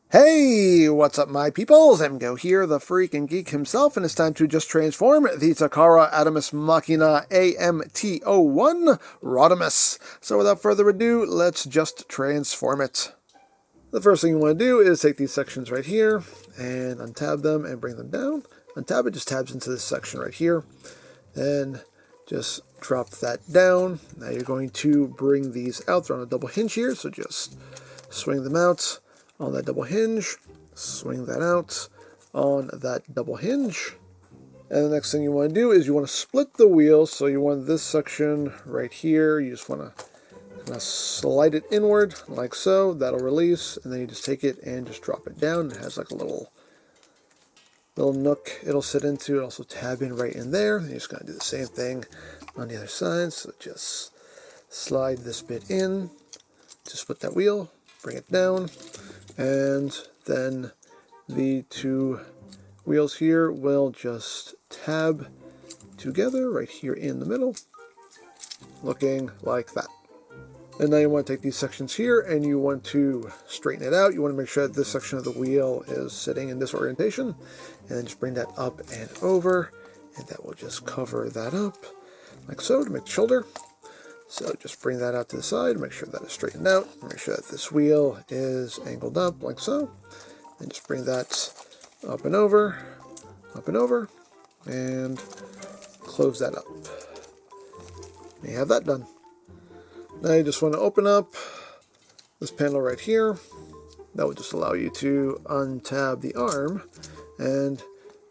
Hey, what's up my peoples? Emgo here, the freaking geek himself, and it's time to just transform the Takara Adamas Machina AMT-01 Rodimus. So without further ado, let's just transform it. The first thing you want to do is take these sections right here and untab them and bring them down. Untab it, just tabs into this section right here. Then just drop that down. Now you're going to bring these out. They're on a double hinge here, so just swing them out on that double hinge, swing that out on that double hinge. And the next thing you want to do is you want to split the wheel. So you want this section right here, you just want to kind of slide it inward like so. That'll release, and then you just take it and just drop it down. It has like a little nook it'll sit into. It also tab in right in there. You're just going to do the same thing on the other side. So just slide this bit in to split that wheel, bring it down, and then the two wheels here will just tab together right here in the middle, looking like that. And now you want to take these sections here and you want to straighten it out. You want to make sure that this section of the wheel is sitting in this orientation, and then just bring that up and over, and that will just cover that up like so to make the shoulder. So just bring that out to the side, make sure that it's straightened out, make sure that this wheel is angled up like so, and just bring that up and over, and close that up. And you have that done. Now you just want to open up this panel right here. That will just allow you to untab the arm and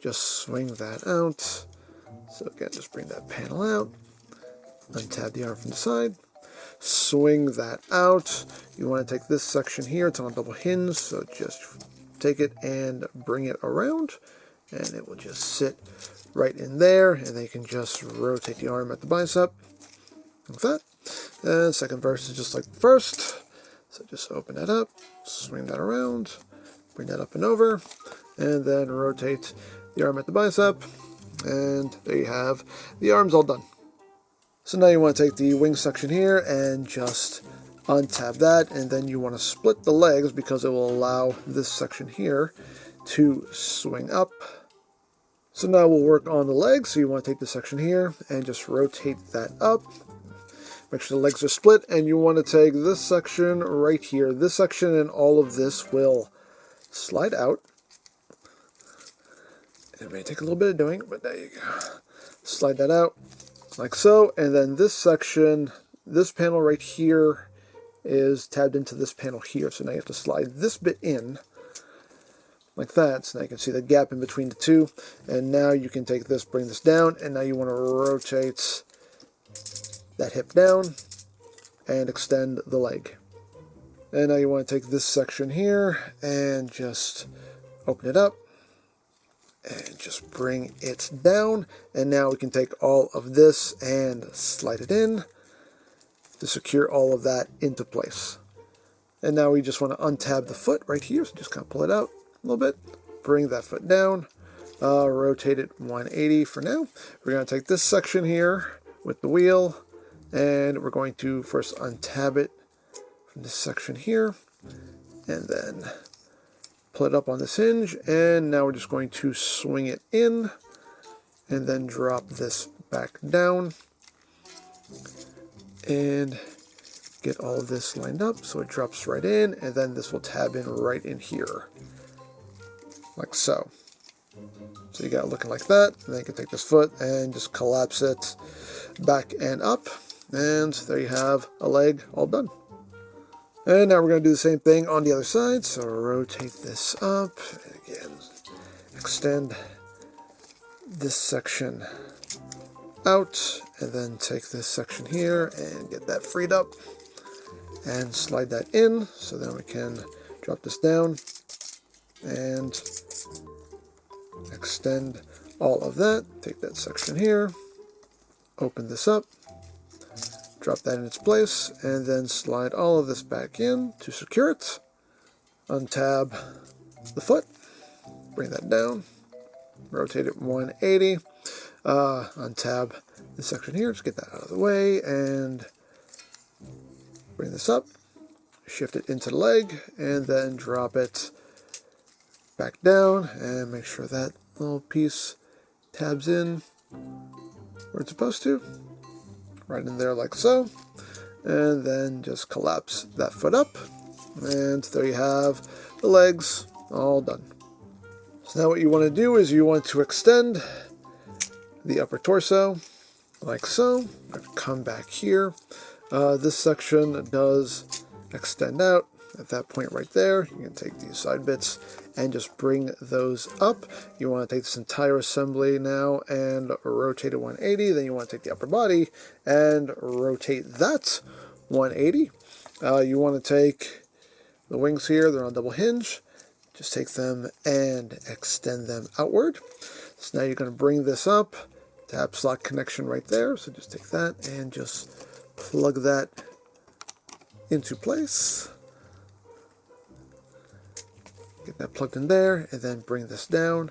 just swing that out. So again, just bring that panel out. Untab the arm from the side, swing that out. You want to take this section here, it's on a double hinge, so just take it and bring it around, and it will just sit right in there, and then you can just rotate the arm at the bicep, like that. And second verse is just like the first, so just open that up, swing that around, bring that up and over, and then rotate the arm at the bicep, and there you have the arms all done. So now you want to take the wing section here and just untab that, and then you want to split the legs because it will allow this section here to swing up. So now we'll work on the legs. So you want to take this section here and just rotate that up. Make sure the legs are split, and you want to take this section right here. This section and all of this will slide out. It may take a little bit of doing, but there you go. Slide that out like so, and then this section, this panel right here is tabbed into this panel here, so now you have to slide this bit in like that, so now you can see the gap in between the two, and now you can take this, bring this down, and now you want to rotate that hip down and extend the leg. And now you want to take this section here and just open it up and just bring it down, and now we can take all of this and slide it in to secure all of that into place. And now we just want to untab the foot right here, so just kind of pull it out a little bit, bring that foot down, rotate it 180 for now. We're going to take this section here with the wheel, and we're going to first untab it from this section here, and then pull it up on this hinge, and now we're just going to swing it in and then drop this back down and get all of this lined up so it drops right in, and then this will tab in right in here like so. So you got it looking like that, and then you can take this foot and just collapse it back and up, and there you have a leg all done. And now we're going to do the same thing on the other side. So rotate this up, and again, extend this section out, and then take this section here and get that freed up, and slide that in, so then we can drop this down and extend all of that. Take that section here, open this up, drop that in its place, and then slide all of this back in to secure it. Untab the foot, bring that down, rotate it 180, untab this section here, just get that out of the way, and bring this up, shift it into the leg, and then drop it back down and make sure that little piece tabs in where it's supposed to, right in there like so, and then just collapse that foot up, and there you have the legs all done. So now what you want to do is you want to extend the upper torso like so. I'm going to come back here. This section does extend out at that point right there. You can take these side bits and just bring those up. You want to take this entire assembly now and rotate it 180. Then you want to take the upper body and rotate that 180. You want to take the wings here, they're on double hinge. Just take them and extend them outward. So now you're going to bring this up, tab slot connection right there. So just take that and just plug that into place. Get that plugged in there, and then bring this down,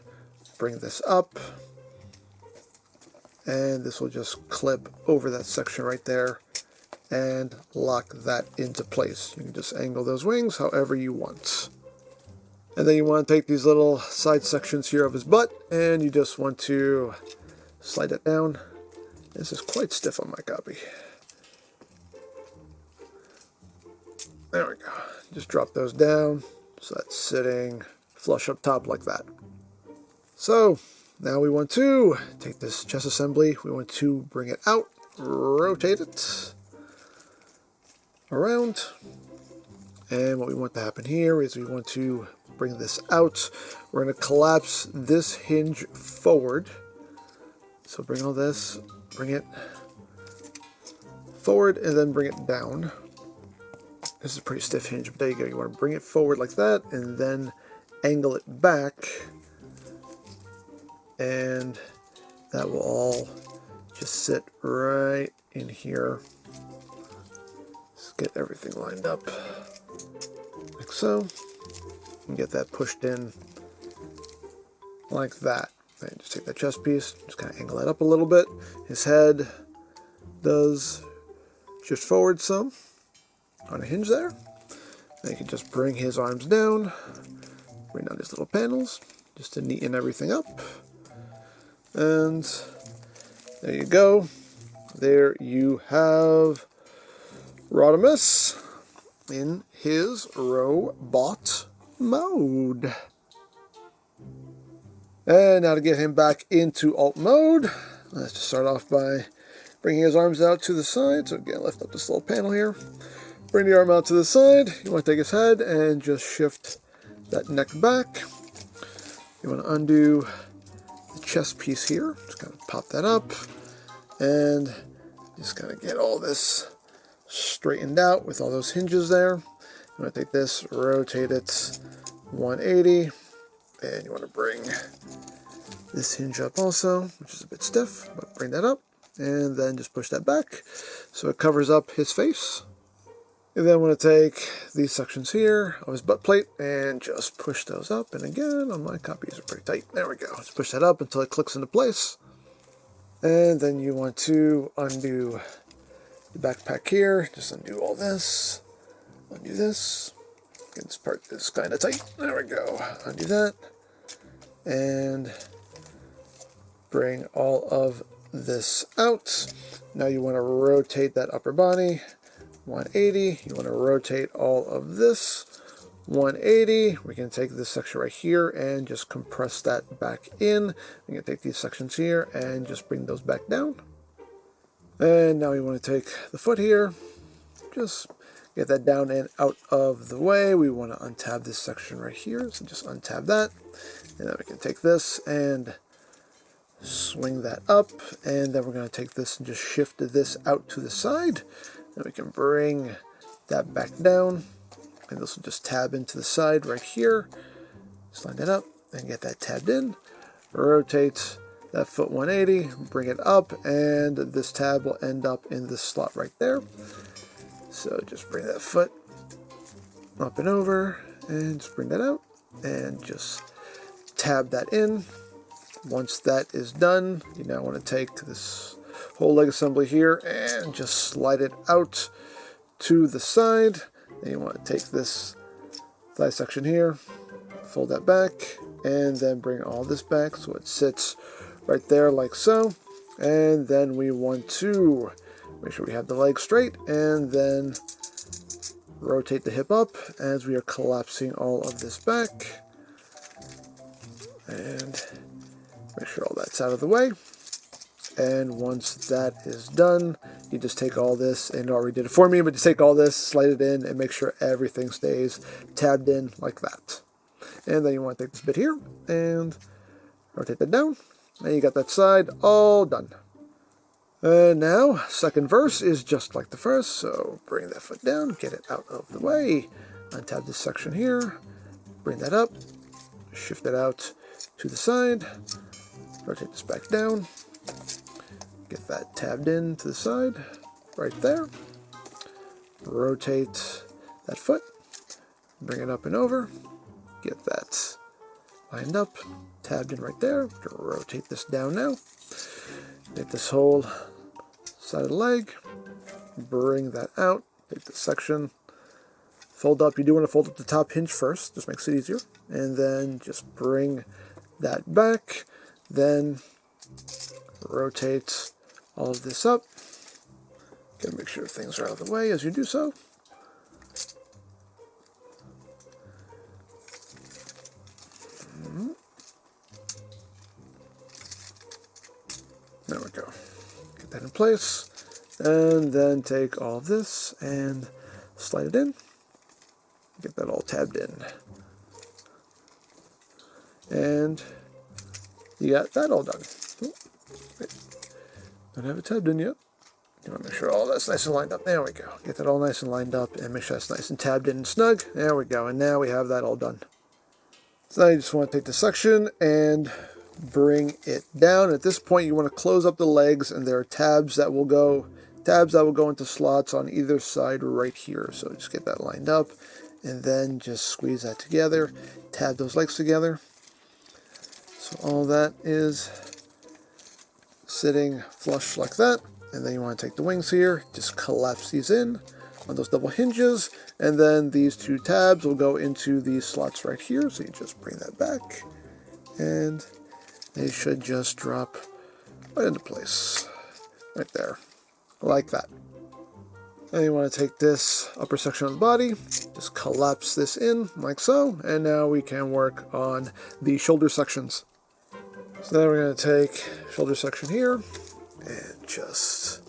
bring this up, and this will just clip over that section right there and lock that into place. You can just angle those wings however you want. And then you want to take these little side sections here of his butt, and you just want to slide it down. This is quite stiff on my copy. There we go. Just drop those down. So that's sitting flush up top like that. So now we want to take this chest assembly, we want to bring it out, rotate it around, and what we want to happen here is we want to bring this out. We're going to collapse this hinge forward. So bring all this, bring it forward, and then bring it down. This is a pretty stiff hinge, but there you go. You want to bring it forward like that, and then angle it back, and that will all just sit right in here. Let's get everything lined up like so, and get that pushed in like that. And just take that chest piece, just kind of angle that up a little bit. His head does shift forward some on a hinge there. Then you can just bring his arms down, bring down his little panels, just to neaten everything up. And there you go. There you have Rodimus in his robot mode. And now to get him back into alt mode, let's just start off by bringing his arms out to the side. So again, lift up this little panel here. Bring the arm out to the side. You want to take his head and just shift that neck back. You want to undo the chest piece here. Just kind of pop that up. And just kind of get all this straightened out with all those hinges there. You want to take this, rotate it 180. And you want to bring this hinge up also, which is a bit stiff, but bring that up. And then just push that back so it covers up his face. And then I want to take these sections here of his butt plate and just push those up. And again, on my copies are pretty tight. There we go. Let's push that up until it clicks into place. And then you want to undo the backpack here. Just undo all this. Undo this. Again, this part is kind of tight. There we go. Undo that. And bring all of this out. Now you want to rotate that upper body 180. You want to rotate all of this 180. We can take this section right here and just compress that back in. We can take these sections here and just bring those back down. And now you want to take the foot here, just get that down and out of the way. We want to untab this section right here, so just untab that. And then we can take this and swing that up, and then we're going to take this and just shift this out to the side. Then we can bring that back down, and this will just tab into the side right here. Slide that up and get that tabbed in. Rotate that foot 180, bring it up, and this tab will end up in this slot right there. So just bring that foot up and over, and just bring that out, and just tab that in. Once that is done, you now want to take this whole leg assembly here and just slide it out to the side. Then you want to take this thigh section here, fold that back, and then bring all this back so it sits right there like so. And then we want to make sure we have the leg straight, and then rotate the hip up as we are collapsing all of this back. And make sure all that's out of the way. And once that is done, you just take all this, and it already did it for me, but just take all this, slide it in, and make sure everything stays tabbed in like that. And then you want to take this bit here and rotate that down. And you got that side all done. And now, second verse is just like the first, so bring that foot down, get it out of the way, untab this section here, bring that up, shift it out to the side, rotate this back down, get that tabbed in to the side, right there, rotate that foot, bring it up and over, get that lined up, tabbed in right there, rotate this down now, take this whole side of the leg, bring that out, take this section, fold up. You do want to fold up the top hinge first, just makes it easier, and then just bring that back, then rotate all of this up. Gotta make sure things are out of the way as you do so. There we go. Get that in place, and then take all of this and slide it in. Get that all tabbed in. And you got that all done. Oh, wait. Don't have it tabbed in yet. You want to make sure all that's nice and lined up. There we go. Get that all nice and lined up, and make sure that's nice and tabbed in and snug. There we go. And now we have that all done. So now you just want to take the section and bring it down. At this point, you want to close up the legs, and there are tabs that will go into slots on either side right here. So just get that lined up, and then just squeeze that together, tab those legs together. So all that is sitting flush like that. And then you want to take the wings here, just collapse these in on those double hinges, and then these two tabs will go into these slots right here. So you just bring that back, and they should just drop right into place, right there, like that. Then you want to take this upper section of the body, just collapse this in like so, and now we can work on the shoulder sections. So then we're going to take shoulder section here, and just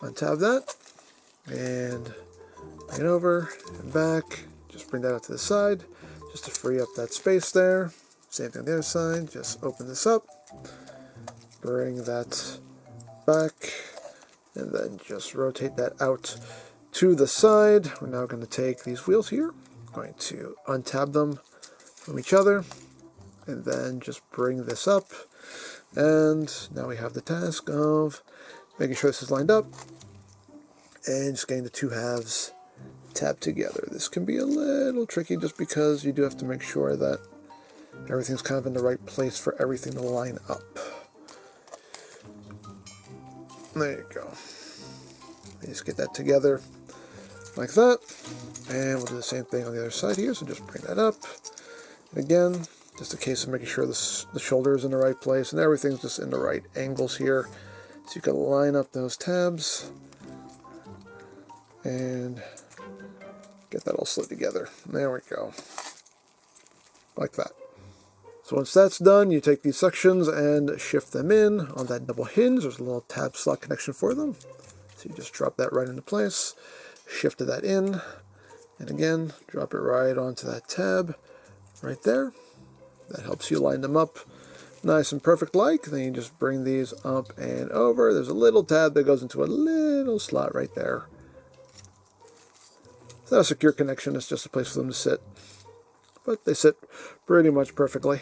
untab that, and bring it over and back. Just bring that out to the side, just to free up that space there. Same thing on the other side, just open this up, bring that back, and then just rotate that out to the side. We're now going to take these wheels here, going to untab them from each other, and then just bring this up. And now we have the task of making sure this is lined up and just getting the two halves tabbed together. This can be a little tricky just because you do have to make sure that everything's kind of in the right place for everything to line up. There you go. You just get that together like that. And we'll do the same thing on the other side here. So just bring that up. And again, just a case of making sure the shoulder is in the right place and everything's just in the right angles here. So you can line up those tabs and get that all slid together. There we go. Like that. So once that's done, you take these sections and shift them in on that double hinge. There's a little tab slot connection for them. So you just drop that right into place, shift that in, and again, drop it right onto that tab right there. That helps you line them up nice and perfect like. Then you just bring these up and over. There's a little tab that goes into a little slot right there. It's not a secure connection, it's just a place for them to sit. But they sit pretty much perfectly.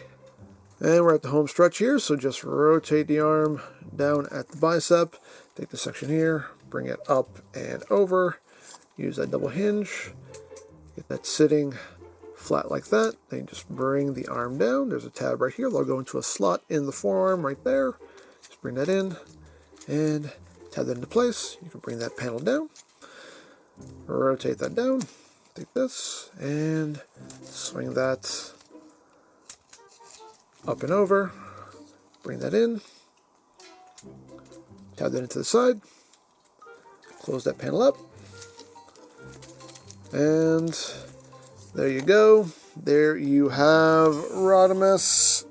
And we're at the home stretch here, so just rotate the arm down at the bicep. Take the section here, bring it up and over. Use that double hinge. Get that sitting flat like that. Then you just bring the arm down. There's a tab right here. They'll go into a slot in the forearm right there. Just bring that in and tab that into place. You can bring that panel down. Rotate that down. take this and swing that up and over. Bring that in. Tab that into the side. Close that panel up. And there you go. There you have Rodimus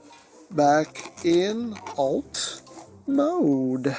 back in alt mode.